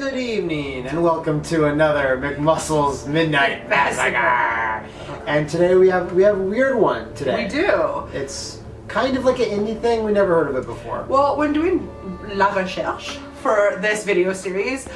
Good evening, and welcome to another McMuscles Midnight Massacre. And today we have a weird one today. We do. It's kind of like an indie thing. We never heard of it before. Well, when doing la recherche for this video series,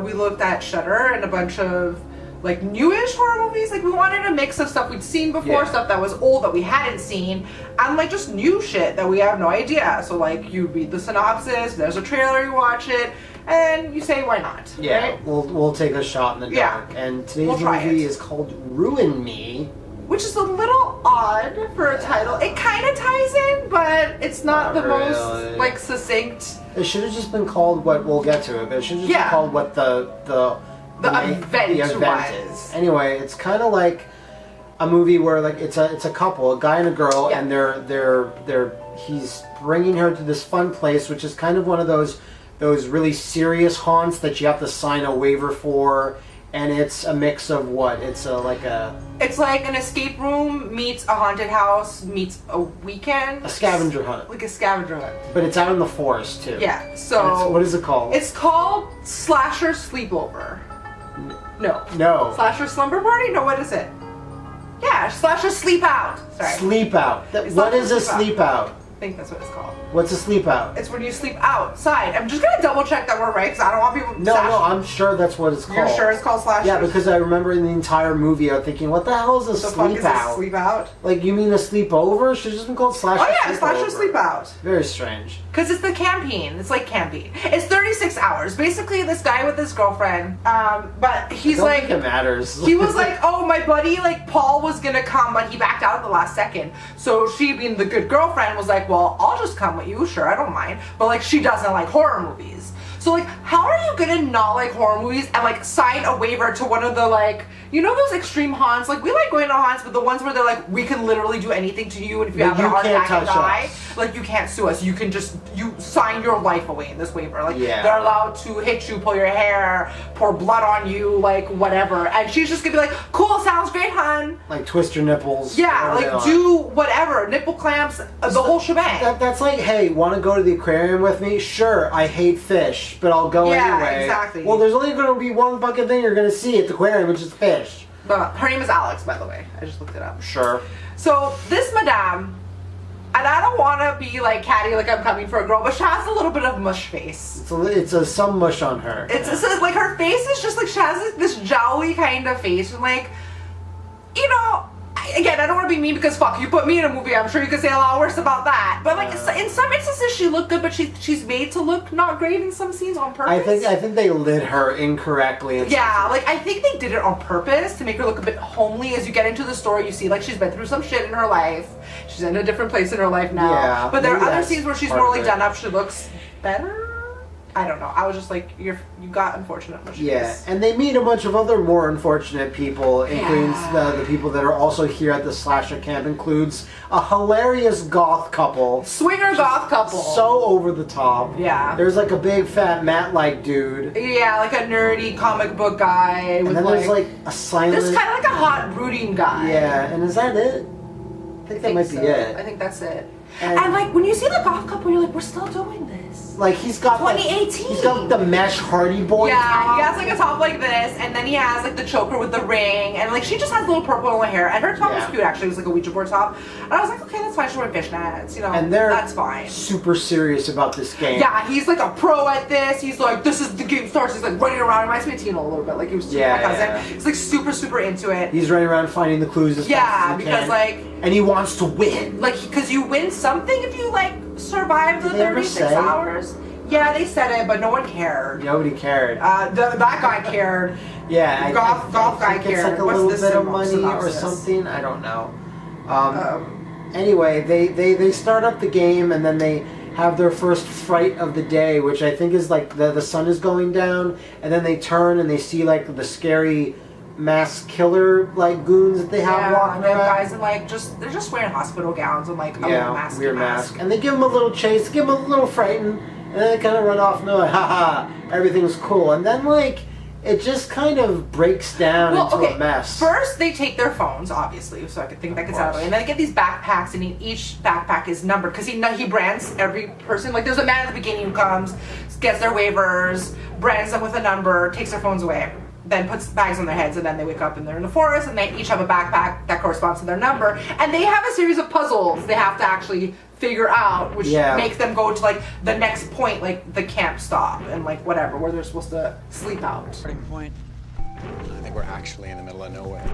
we looked at Shudder and a bunch of like newish horror movies. Like we wanted a mix of stuff we'd seen before, stuff that was old that we hadn't seen, and like just new shit that we have no idea. So like you read the synopsis, there's a trailer, you watch it, and you say why not? Yeah, right? we'll take a shot in the dark. Yeah. And today's movie is called Ruin Me. Which is a little odd for a title. It kind of ties in, but it's not the most like succinct. It should have just been called what we'll get to it. But it should have just been called what the event was. Anyway, it's kind of like a movie where like it's a couple, a guy and a girl, and he's bringing her to this fun place, which is kind of one of those really serious haunts that you have to sign a waiver for. And it's a mix of what? It's like an escape room meets a haunted house meets a weekend. A scavenger hunt. Like a scavenger hunt. But it's out in the forest too. Yeah. So what is it called? It's called Slasher Sleepover. No. Slasher Slumber Party? No, what is it? Yeah, Slasher Sleep Out. Sorry. Sleep Out. What is a sleep out? I think that's what it's called. What's a sleep out? It's when you sleep outside. I'm just gonna double check that we're right because I don't want people. No, I'm sure that's what it's called. You're sure it's called Slasher? Yeah, because I remember in the entire movie, I'm thinking, what the hell is a sleep out? Sleep out? Like you mean a sleepover? Should just been called Slasher. Oh yeah, Slasher Sleep Out. Very strange. Because it's the camping. It's like camping. It's 36 hours. Basically, this guy with his girlfriend. But he's I don't think it matters. He was like, oh, my buddy, like Paul was gonna come, but he backed out at the last second. So she, being the good girlfriend, was like, well, I'll just come with you. Sure, I don't mind. But like, she doesn't like horror movies. So like, how are you gonna not like horror movies and like sign a waiver to one of the like, you know those extreme haunts? Like we like going to haunts, but the ones where they're like, we can literally do anything to you, and if you have a heart attack and die, like you can't sue us. You can just sign your life away in this waiver. Like they're allowed to hit you, pull your hair, pour blood on you, like whatever. And she's just gonna be like, cool, sounds great, hon. Like twist your nipples. Yeah, like do whatever, nipple clamps, the whole shebang. That's like, hey, want to go to the aquarium with me? Sure, I hate fish, but I'll go anyway. Yeah, exactly. Well, there's only going to be one fucking thing you're going to see at the aquarium, which is fish. Her name is Alex, by the way. I just looked it up. Sure. So, this madame, and I don't want to be like catty, like I'm coming for a girl, but she has a little bit of mush face. It's some mush on her. It's like her face is just like, she has this jowly kind of face, and like, you know, again, I don't want to be mean because fuck, you put me in a movie, I'm sure you could say a lot worse about that. But like in some instances she looked good, but she's made to look not great in some scenes on purpose. I think they lit her incorrectly. Yeah, like I think they did it on purpose to make her look a bit homely. As you get into the story, you see like she's been through some shit in her life. She's in a different place in her life now. Yeah, but there are other scenes where she's more like done up. She looks better. I don't know. I was just like, you got unfortunate mushes. Yeah, and they meet a bunch of other more unfortunate people, including the people that are also here at the slasher camp. Includes a hilarious goth couple. Swinger goth couple. So over the top. Yeah. There's like a big fat Matt-like dude. Yeah, like a nerdy comic book guy. And then there's like a silent... There's kind of like a hot brooding guy. Yeah, and is that it? I think that might be it. I think that's it. And like, when you see the goth couple, you're like, we're still doing this. Like, he's got 2018. He's got the mesh Hardy Boy top. He has like a top like this, and then he has like the choker with the ring, and like she just has a little purple in her hair, and her top was cute actually. It was like a Ouija board top, and I was like, okay, that's fine. She's wearing fishnets, you know. And that's fine. Super serious about this game. Yeah, he's like a pro at this. He's like, this is the game starts. He's like running around. Reminds me of Tino a little bit. Like he was my cousin. He's like super into it. He's running around finding the clues as fast as he can. Like. And he wants to win. Like, because you win something if you, like, survive the 36 hours. Yeah, they said it, but no one cared. Nobody cared. That guy cared. Yeah. Golf guy cared. It's like a little bit of money or something. I don't know. Anyway, they start up the game, and then they have their first fright of the day, which I think is, like, the sun is going down, and then they turn and they see, like, the scary... mass killer like goons that they have walking around. Guys in like they're just wearing hospital gowns and like a weird mask. And they give them a little chase, give them a little frightened, and then they kind of run off and they're like, haha, everything's cool. And then like it just kind of breaks down into a mess. First, they take their phones, obviously, so I could think that gets out of the way. And then they get these backpacks, and each backpack is numbered because he brands every person. Like, there's a man at the beginning who comes, gets their waivers, brands them with a number, takes their phones away, then puts bags on their heads, and then they wake up and they're in the forest, and they each have a backpack that corresponds to their number, and they have a series of puzzles they have to actually figure out, which makes them go to like the next point, like the camp stop and like whatever, where they're supposed to sleep out. Starting point. I think we're actually in the middle of nowhere.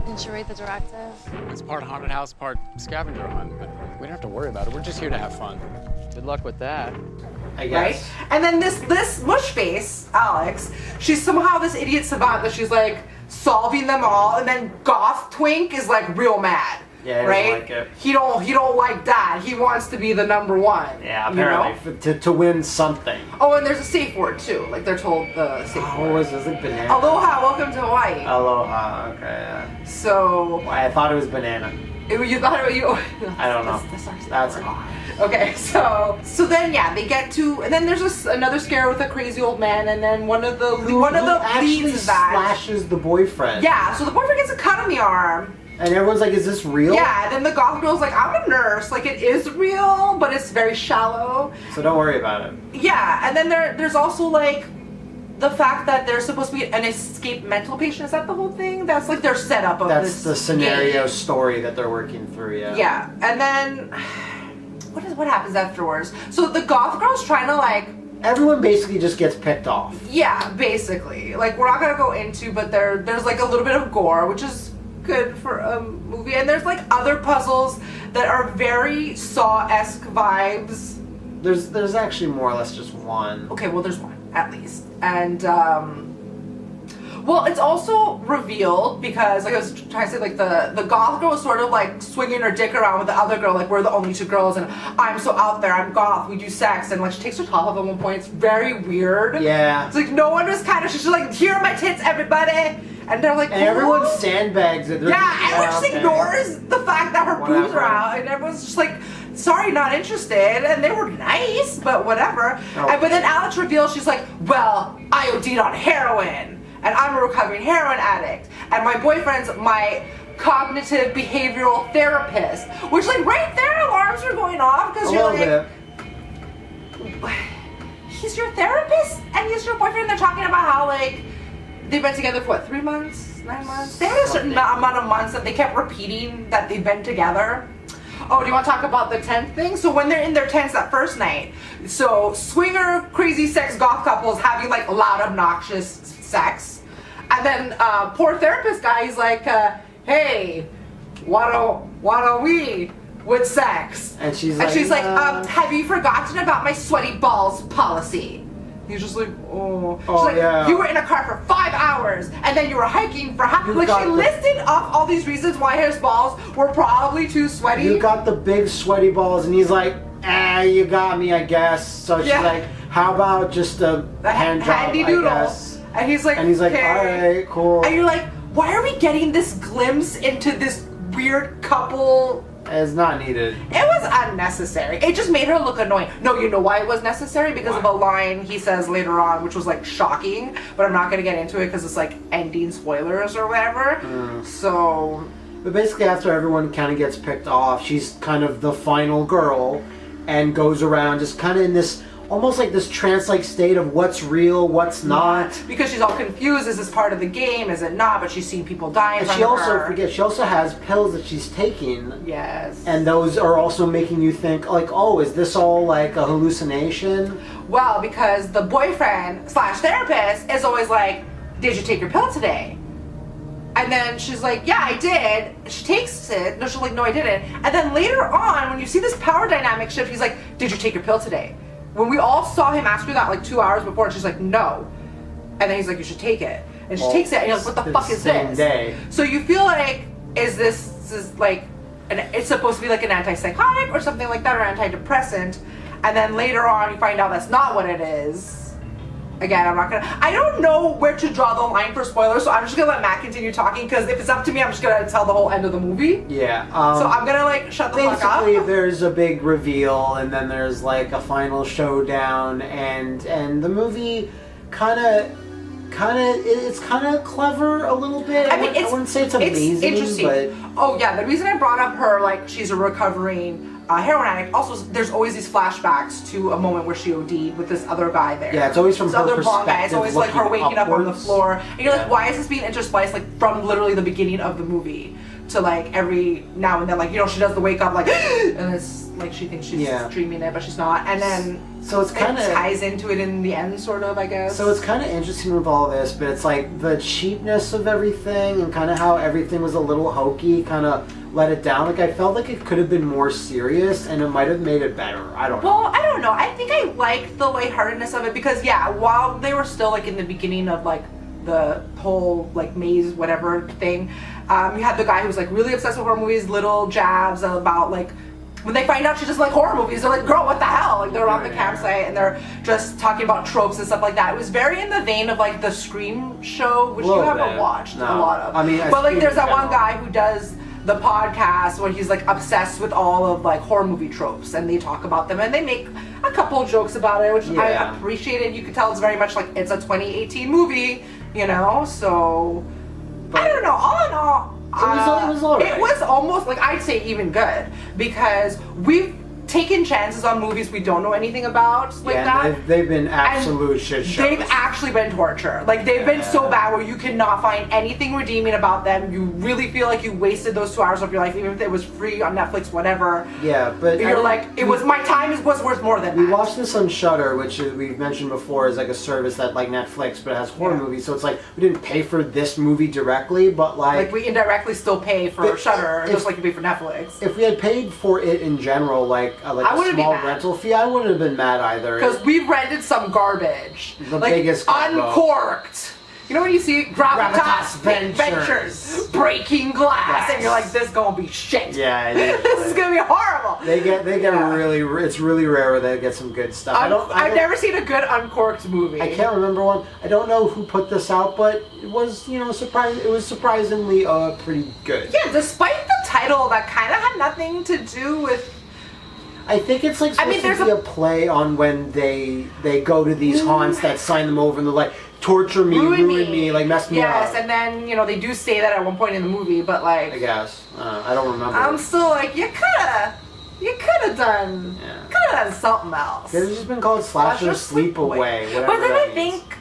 Didn't you read the directive? It's part haunted house, part scavenger hunt, but we don't have to worry about it. We're just here to have fun. Good luck with that. I guess. Right? And then this mush face, Alex, she's somehow this idiot savant that she's like solving them all, and then Goth Twink is like real mad. Yeah, he right? doesn't like it. He don't like that. He wants to be the number one. Yeah, apparently. You know? To win something. Oh, and there's a safe word too. Like they're told the safe word. What was this? Like banana? Aloha, welcome to Hawaii. Aloha, okay, yeah. So... I thought it was banana. You thought it was... I don't know. That's odd. Okay, so then yeah, they get to, and then there's another scare with a crazy old man, and then one of the leads is that slashes the boyfriend. Yeah, so the boyfriend gets a cut on the arm. And everyone's like, is this real? Yeah, and then the goth girl's like, I'm a nurse. Like, it is real, but it's very shallow. So don't worry about it. Yeah, and then there's also, like, the fact that they're supposed to be an escaped mental patient. Is that the whole thing? That's, like, their setup of this That's the scenario game. Story that they're working through, yeah. Yeah, and then... What happens afterwards? So the goth girl's trying to, like... Everyone basically just gets picked off. Yeah, basically. Like, we're not gonna go into, but there's, like, a little bit of gore, which is... good for a movie, and there's like other puzzles that are very Saw-esque vibes. There's actually more or less just one. Okay, well there's one at least, and well, it's also revealed because, like I was trying to say, like the goth girl was sort of like swinging her dick around with the other girl, like we're the only two girls, and I'm so out there, I'm goth, we do sex, and like she takes her top off at one point. It's very weird. Yeah. It's like no one was she's just like, here are my tits, everybody. And they're like, and everyone sandbags it. Yeah, everyone just ignores the fact that her boobs are out, and everyone's just like, sorry, not interested. And they were nice, but whatever. Oh. But then Alex reveals, she's like, well, I OD'd on heroin, and I'm a recovering heroin addict, and my boyfriend's my cognitive behavioral therapist. Which, like, right there, alarms are going off because you're like, he's your therapist and he's your boyfriend. They're talking about how, like, they've been together for what, 3 months? 9 months? They had a certain amount of months that they kept repeating that they've been together. Oh, do you want to talk about the tent thing? So when they're in their tents that first night, so swinger, crazy sex goth couples having like loud, obnoxious sex. And then poor therapist guy, he's like, hey, why don't we with sex? And she's like, have you forgotten about my sweaty balls policy? He's just like, oh. She's like, yeah. You were in a car for 5 hours, and then you were hiking for half. Like, she listed off all these reasons why his balls were probably too sweaty. You got the big sweaty balls, and he's like, you got me, I guess. So she's like, how about just a hand job, handy doodle. I guess. And he's like, okay. All right, cool. And you're like, why are we getting this glimpse into this weird couple? It's not needed. It was unnecessary. It just made her look annoying. No, you know why it was necessary? Because of a line he says later on, which was like shocking, but I'm not going to get into it because it's like ending spoilers or whatever. So... But basically after everyone kind of gets picked off, she's kind of the final girl and goes around just kind of in this, almost like this trance-like state of what's real, what's not. Because she's all confused. Is this part of the game? Is it not? But she's seen people die in front of her. She also has pills that she's taking. Yes. And those are also making you think, like, oh, is this all like a hallucination? Well, because the boyfriend / therapist is always like, did you take your pill today? And then she's like, yeah, I did. She takes it. No, she's like, no, I didn't. And then later on, when you see this power dynamic shift, he's like, did you take your pill today? When we all saw him ask her that like 2 hours before, and she's like, no. And then he's like, you should take it. And she takes it, and you're like, what the fuck is this? Day. So you feel like, is this like, it's supposed to be like an antipsychotic or something like that, or antidepressant. And then later on, you find out that's not what it is. Again, I don't know where to draw the line for spoilers, so I'm just gonna let Matt continue talking, because if it's up to me, I'm just gonna tell the whole end of the movie. Yeah. So I'm gonna like shut the fuck up. Basically, there's a big reveal, and then there's like a final showdown, and the movie it's kind of clever a little bit. I mean, I wouldn't say it's amazing, interesting. but oh yeah, the reason I brought up her, like, she's a recovering heroin addict. Also, there's always these flashbacks to a moment where she OD'd with this other guy there. Yeah, it's always from this her other perspective. blonde guy. It's always like her waking up on the floor, and you're like, why is this being interspliced like from literally the beginning of the movie to like every now and then, like, you know, she does the wake up like, and it's like she thinks she's dreaming it, but she's not, and then so it's kind of ties into it in the end, sort of, I guess. So it's kind of interesting with all this, but it's like the cheapness of everything and kind of how everything was a little hokey, kind of let it down. Like, I felt like it could have been more serious, and it might have made it better. I don't know. Well, I don't know. I think I liked the lightheartedness of it because, yeah, while they were still like in the beginning of like the whole like maze whatever thing, you had the guy who was like really obsessed with horror movies, little jabs about like when they find out she doesn't like horror movies, they're like, girl, what the hell? Like, they're around the campsite and they're just talking about tropes and stuff like that. It was very in the vein of like the Scream show, which you haven't watched a lot of. I mean, but like there's that one guy who does the podcast where he's like obsessed with all of like horror movie tropes, and they talk about them and they make a couple jokes about it, which I appreciated. You could tell it's very much like it's a 2018 movie, you know. So but I don't know. All in all, it was all right. It was almost like, I'd say even good, because we've taken chances on movies we don't know anything about, like that. They've been absolute shit shows. They've actually been torture. Like, they've been so bad where you cannot find anything redeeming about them. You really feel like you wasted those 2 hours of your life, even if it was free on Netflix, whatever. Yeah, but you're like, my time was worth more than that. We watched this on Shudder, which we've mentioned before is like a service that like Netflix, but it has horror movies. So it's like we didn't pay for this movie directly, but like we indirectly still pay for Shudder, just like you pay for Netflix. If we had paid for it in general, like a small rental fee, I wouldn't have been mad either. Because we rented some garbage. The biggest uncorked. You know when you see Gravitas Ventures breaking glass, and you're like, this gonna be shit. Yeah, this is gonna be horrible. They get really. It's really rare where they get some good stuff. I've never seen a good uncorked movie. I can't remember one. I don't know who put this out, but it was It was surprisingly pretty good. Yeah, despite the title that kind of had nothing to do with. I think it's like supposed to be a play on when they go to these haunts that sign them over and they're like, torture me, ruin me, like mess me up. Yes, and then they do say that at one point in the movie, but like I guess I don't remember. I'm still like, you could have done something else. It's just been called Slasher Sleepaway. But then I think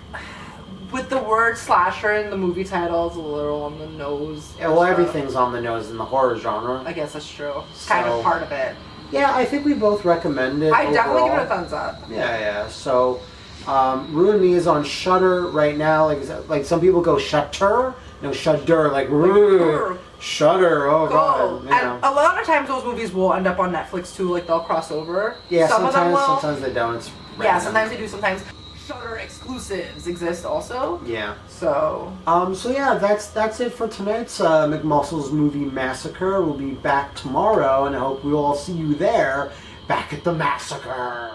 with the word slasher in the movie title, it's a little on the nose. Yeah, well, everything's on the nose in the horror genre. I guess that's true. It's kind of part of it. Yeah, I think we both recommend it. I definitely give it a thumbs up. Yeah. So, Ruin Me is on Shudder right now. Like some people go Shutter, no Shudder, like Shudder. Oh god. And a lot of times those movies will end up on Netflix too. Like they'll cross over. Yeah, sometimes they don't. It's yeah, sometimes they do. Sometimes Shudder exclusives exist also. Yeah. So. So yeah, that's it for tonight's McMuscles movie Massacre. We'll be back tomorrow, and I hope we'll all see you there, back at the Massacre.